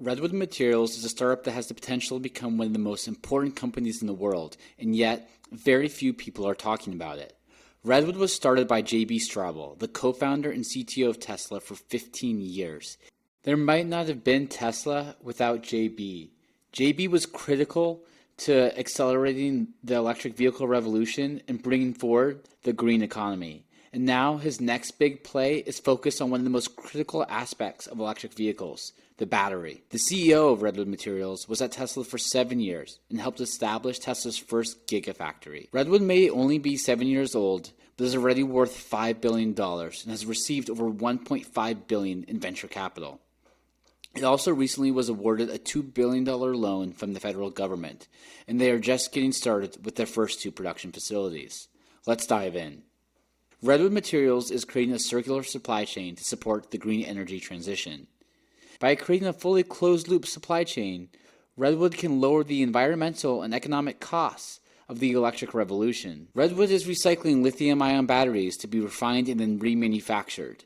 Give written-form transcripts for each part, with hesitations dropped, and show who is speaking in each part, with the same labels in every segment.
Speaker 1: Redwood Materials is a startup that has the potential to become one of the most important companies in the world, and yet very few people are talking about it. Redwood was started by JB Straubel, the co-founder and CTO of Tesla, for 15 years. There might not have been Tesla without JB. JB was critical to accelerating the electric vehicle revolution and bringing forward the green economy. And now his next big play is focused on one of the most critical aspects of electric vehicles, the battery. The CEO of Redwood Materials was at Tesla for 7 years and helped establish Tesla's first gigafactory. Redwood may only be 7 years old, but is already worth $5 billion and has received over $1.5 billion in venture capital. It also recently was awarded a $2 billion loan from the federal government, and they are just getting started with their first 2 production facilities. Let's dive in. Redwood Materials is creating a circular supply chain to support the green energy transition. By creating a fully closed-loop supply chain, Redwood can lower the environmental and economic costs of the electric revolution. Redwood is recycling lithium-ion batteries to be refined and then remanufactured.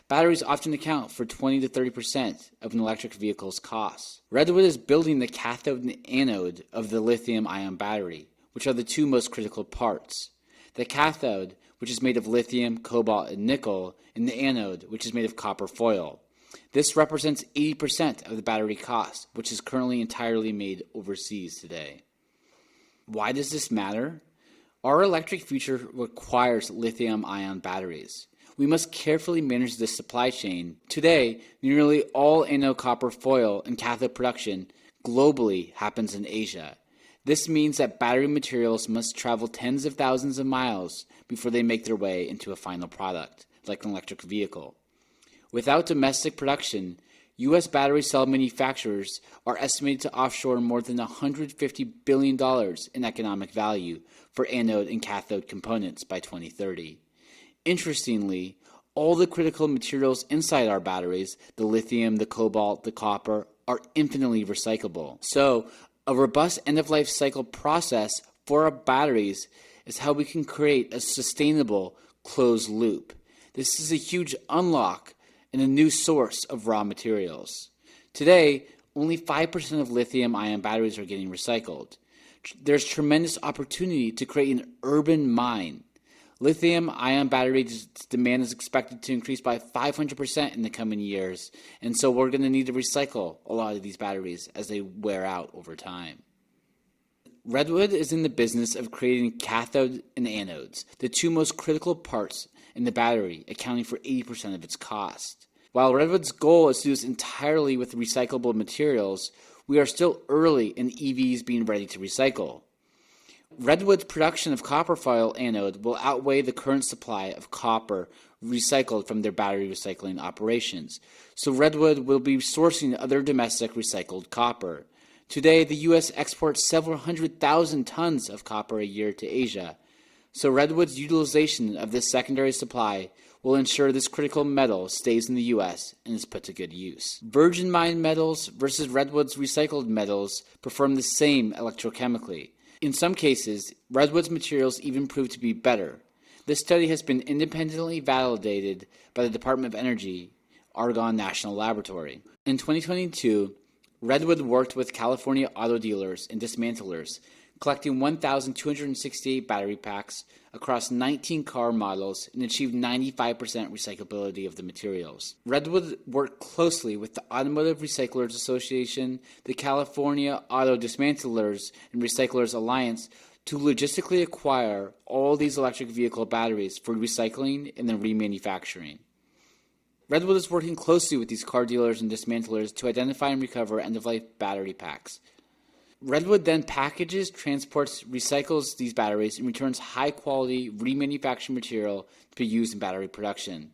Speaker 1: Batteries often account for 20 to 30% of an electric vehicle's costs. Redwood is building the cathode and anode of the lithium-ion battery, which are the 2 most critical parts. The cathode, which is made of lithium, cobalt, and nickel, and the anode, which is made of copper foil. This represents 80% of the battery cost, which is currently entirely made overseas today. Why does this matter? Our electric future requires lithium-ion batteries. We must carefully manage this supply chain. Today, nearly all anode copper foil and cathode production globally happens in Asia. This means that battery materials must travel tens of thousands of miles before they make their way into a final product, like an electric vehicle. Without domestic production, U.S. battery cell manufacturers are estimated to offshore more than $150 billion in economic value for anode and cathode components by 2030. Interestingly, all the critical materials inside our batteries, the lithium, the cobalt, the copper, are infinitely recyclable. So, a robust end-of-life cycle process for our batteries is how we can create a sustainable closed loop. This is a huge unlock and a new source of raw materials. Today, only 5% of lithium-ion batteries are getting recycled. There's tremendous opportunity to create an urban mine. Lithium-ion battery demand is expected to increase by 500% in the coming years, and so we're going to need to recycle a lot of these batteries as they wear out over time. Redwood is in the business of creating cathode and anodes, the 2 most critical parts in the battery, accounting for 80% of its cost. While Redwood's goal is to do this entirely with recyclable materials, we are still early in EVs being ready to recycle. Redwood's production of copper foil anode will outweigh the current supply of copper recycled from their battery recycling operations, so Redwood will be sourcing other domestic recycled copper. Today, the U.S. exports several 100,000 tons of copper a year to Asia, so Redwood's utilization of this secondary supply will ensure this critical metal stays in the U.S. and is put to good use. Virgin mined metals versus Redwood's recycled metals perform the same electrochemically. In some cases, Redwood's materials even prove to be better. This study has been independently validated by the Department of Energy, Argonne National Laboratory. In 2022, Redwood worked with California auto dealers and dismantlers, collecting 1,268 battery packs across 19 car models and achieved 95% recyclability of the materials. Redwood worked closely with the Automotive Recyclers Association, the California Auto Dismantlers and Recyclers Alliance to logistically acquire all these electric vehicle batteries for recycling and then remanufacturing. Redwood is working closely with these car dealers and dismantlers to identify and recover end-of-life battery packs. Redwood then packages, transports, recycles these batteries, and returns high-quality, remanufactured material to be used in battery production.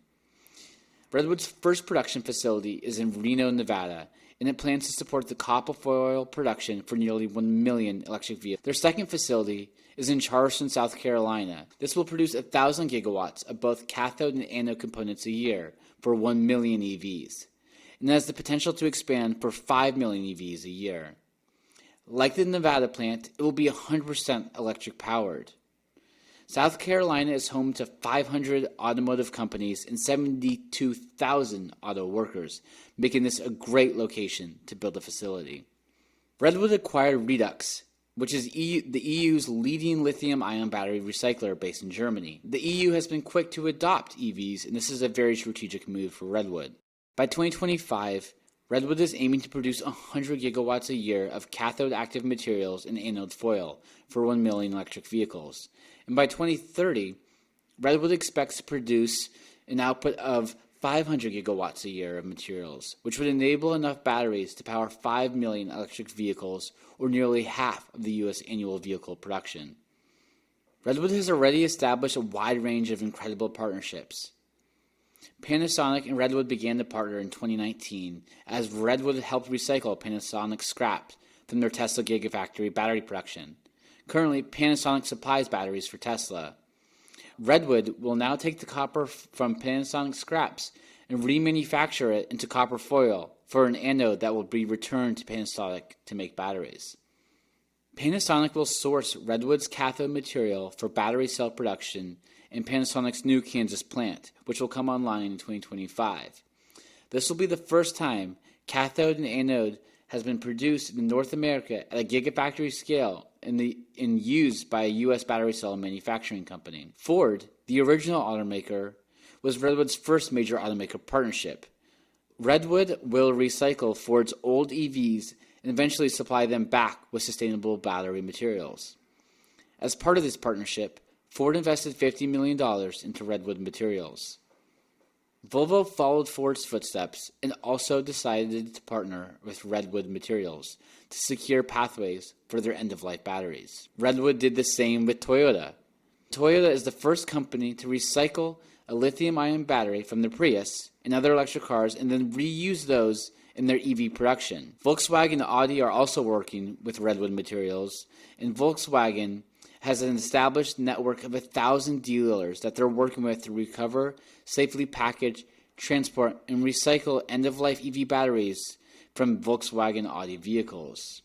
Speaker 1: Redwood's first production facility is in Reno, Nevada, and it plans to support the copper foil production for nearly 1 million electric vehicles. Their second facility is in Charleston, South Carolina. This will produce 1,000 gigawatts of both cathode and anode components a year for 1 million EVs, and has the potential to expand for 5 million EVs a year. Like the Nevada plant, it will be 100% electric powered. South Carolina is home to 500 automotive companies and 72,000 auto workers, making this a great location to build a facility. Redwood acquired Redux, which is the EU's leading lithium-ion battery recycler based in Germany. The EU has been quick to adopt EVs, and this is a very strategic move for Redwood. By 2025, Redwood is aiming to produce 100 gigawatts a year of cathode active materials and anode foil for 1 million electric vehicles. And by 2030, Redwood expects to produce an output of 500 gigawatts a year of materials, which would enable enough batteries to power 5 million electric vehicles, or nearly half of the U.S. annual vehicle production. Redwood has already established a wide range of incredible partnerships. Panasonic and Redwood began to partner in 2019 as Redwood helped recycle Panasonic scrap from their Tesla Gigafactory battery production. Currently, Panasonic supplies batteries for Tesla. Redwood will now take the copper from Panasonic scraps and remanufacture it into copper foil for an anode that will be returned to Panasonic to make batteries. Panasonic will source Redwood's cathode material for battery cell production in Panasonic's new Kansas plant, which will come online in 2025. This will be the first time cathode and anode has been produced in North America at a gigafactory scale and used by a U.S. battery cell manufacturing company. Ford, the original automaker, was Redwood's first major automaker partnership. Redwood will recycle Ford's old EVs and eventually supply them back with sustainable battery materials. As part of this partnership, Ford invested $50 million into Redwood Materials. Volvo followed Ford's footsteps and also decided to partner with Redwood Materials to secure pathways for their end-of-life batteries. Redwood did the same with Toyota. Toyota is the first company to recycle a lithium-ion battery from their Prius and other electric cars and then reuse those in their EV production. Volkswagen and Audi are also working with Redwood Materials, and Volkswagen has an established network of 1,000 dealers that they're working with to recover, safely package, transport, and recycle end-of-life EV batteries from Volkswagen Audi vehicles.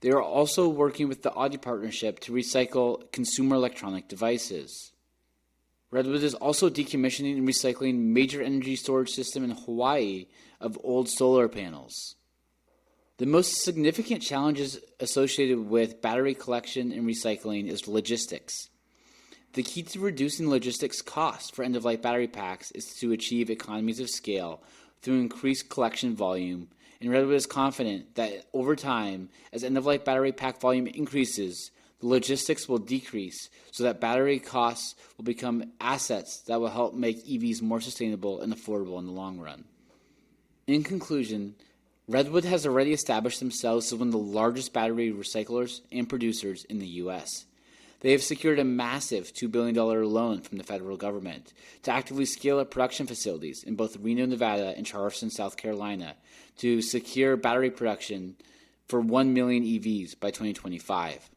Speaker 1: They are also working with the Audi partnership to recycle consumer electronic devices. Redwood is also decommissioning and recycling major energy storage system in Hawaii of old solar panels. The most significant challenges associated with battery collection and recycling is logistics. The key to reducing logistics costs for end-of-life battery packs is to achieve economies of scale through increased collection volume, and Redwood is confident that over time, as end-of-life battery pack volume increases, the logistics will decrease so that battery costs will become assets that will help make EVs more sustainable and affordable in the long run. In conclusion, Redwood has already established themselves as one of the largest battery recyclers and producers in the U.S. They have secured a massive $2 billion loan from the federal government to actively scale up production facilities in both Reno, Nevada and Charleston, South Carolina to secure battery production for 1 million EVs by 2025.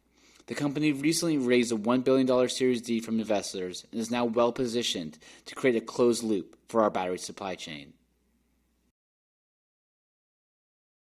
Speaker 1: The company recently raised a $1 billion Series D from investors and is now well positioned to create a closed loop for our battery supply chain.